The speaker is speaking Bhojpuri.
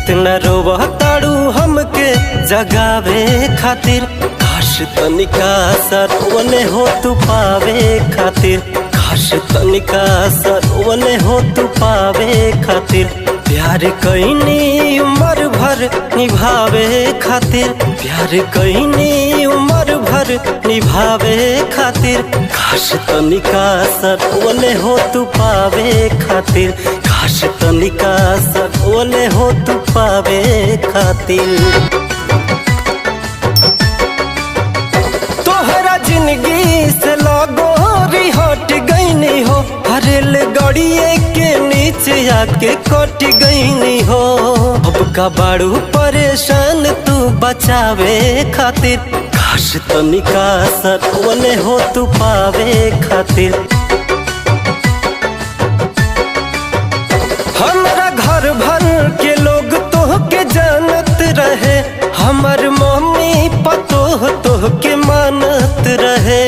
कितना रोवताड़ू हमके जगावे खातिर, काश तनिका सरवने हो तू पावे खातिर, काश तनिका सरवने हो तू पावे खातिर। प्यार कईनी उम्र भर निभावे खातिर, प्यार कईनी उम्र भर निभावे खातिर, काश तनिका सरवने हो तू पावे खातिर, काश तनिका सरवने हो तू पावे खातिर। तोहरा जिंदगी से लगोरी हट गईनी हो, रेल गाड़िए के नीचे आके कट गईनी हो। अब का बाड़ू परेशान तू बचावे खातिर, काश तनिका सरवने हो तू पावे खातिर। हमारा घर भर के लोग तोहके जानत रहे, हमर मम्मी पतोह तोहके मानत रहे।